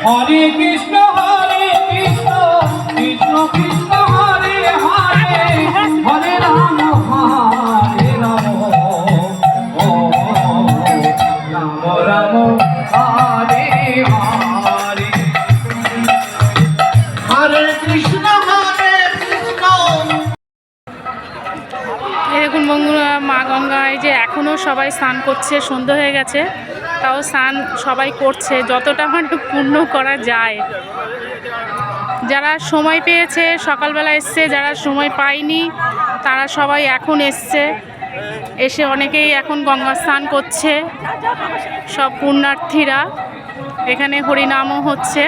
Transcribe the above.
হরে কৃষ্ণ কৃষ্ণ কৃষ্ণ হরে হরে হরে রাম ও রাম রাম হরে হরে হরে কৃষ্ণ দেখুন বন্ধুরা, মা গঙ্গায় যে এখনও সবাই স্নান করছে, সন্ধ্যা হয়ে গেছে তাও স্নান সবাই করছে যতটা মানে পূর্ণ করা যায়। যারা সময় পেয়েছে সকালবেলা এসছে, যারা সময় পায়নি তারা সবাই এখন এসছে, এসে অনেকেই এখন গঙ্গা স্নান করছে। সব পুণ্যার্থীরা এখানে হরিনামও হচ্ছে।